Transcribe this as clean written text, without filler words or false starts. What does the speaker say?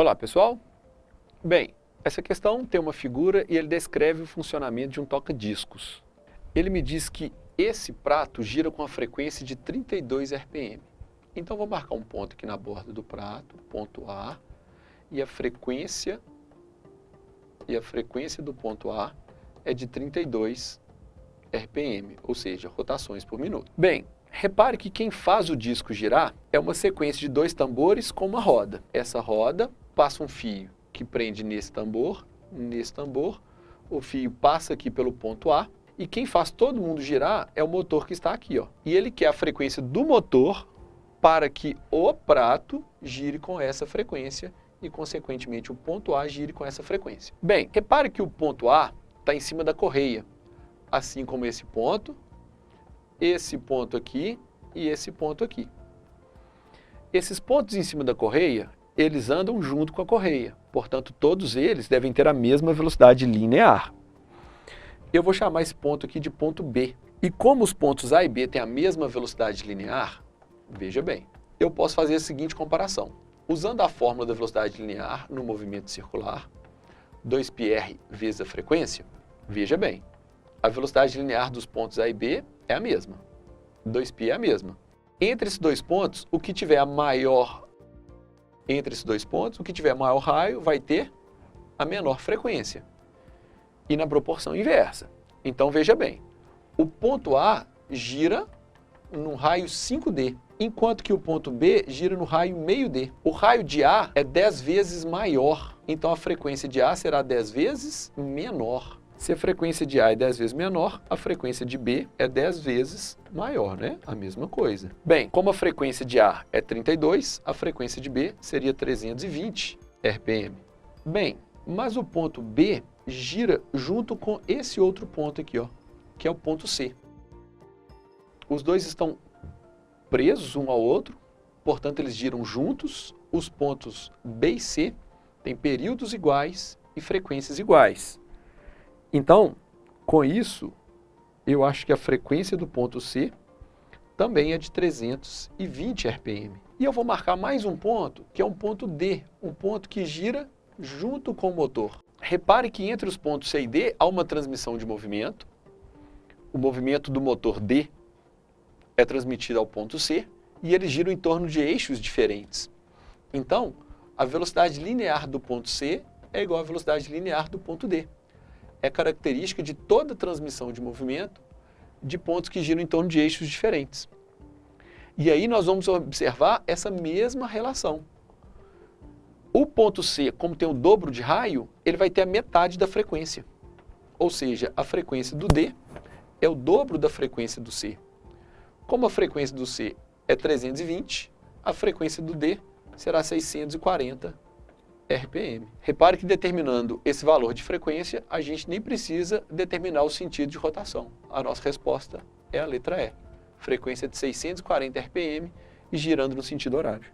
Olá, pessoal. Bem, essa questão tem uma figura e ele descreve o funcionamento de um toca-discos. Ele me diz que esse prato gira com a frequência de 32 RPM. Então, vou marcar um ponto aqui na borda do prato, ponto A, e a frequência do ponto A é de 32 RPM, ou seja, rotações por minuto. Bem, repare que quem faz o disco girar é uma sequência de dois tambores com uma roda. Essa roda passa um fio que prende nesse tambor, o fio passa aqui pelo ponto A, e quem faz todo mundo girar é o motor que está aqui, ó. E ele quer a frequência do motor para que o prato gire com essa frequência e, consequentemente, o ponto A gire com essa frequência. Bem, repare que o ponto A está em cima da correia, assim como esse ponto aqui e esse ponto aqui. Esses pontos em cima da correia, eles andam junto com a correia, portanto, todos eles devem ter a mesma velocidade linear. Eu vou chamar esse ponto aqui de ponto B. E como os pontos A e B têm a mesma velocidade linear, veja bem, eu posso fazer a seguinte comparação. Usando a fórmula da velocidade linear no movimento circular, 2πr vezes a frequência, veja bem, a velocidade linear dos pontos A e B é a mesma. 2π é a mesma. Entre esses dois pontos, o que tiver maior raio vai ter a menor frequência. E na proporção inversa. Então, veja bem, o ponto A gira no raio 5D, enquanto que o ponto B gira no raio meio D. O raio de A é 10 vezes maior, então a frequência de A será 10 vezes menor. Se a frequência de A é 10 vezes menor, a frequência de B é 10 vezes maior, né? A mesma coisa. Bem, como a frequência de A é 32, a frequência de B seria 320 RPM. Bem, mas o ponto B gira junto com esse outro ponto aqui, ó, que é o ponto C. Os dois estão presos um ao outro, portanto, eles giram juntos. Os pontos B e C têm períodos iguais e frequências iguais. Então, com isso, eu acho que a frequência do ponto C também é de 320 RPM. E eu vou marcar mais um ponto, que é um ponto D, um ponto que gira junto com o motor. Repare que entre os pontos C e D há uma transmissão de movimento. O movimento do motor D é transmitido ao ponto C e eles giram em torno de eixos diferentes. Então, a velocidade linear do ponto C é igual à velocidade linear do ponto D. É característica de toda transmissão de movimento de pontos que giram em torno de eixos diferentes. E aí nós vamos observar essa mesma relação. O ponto C, como tem o dobro de raio, ele vai ter a metade da frequência. Ou seja, a frequência do D é o dobro da frequência do C. Como a frequência do C é 320, a frequência do D será 640 RPM. Repare que determinando esse valor de frequência, a gente nem precisa determinar o sentido de rotação. A nossa resposta é a letra E. Frequência de 640 RPM e girando no sentido horário.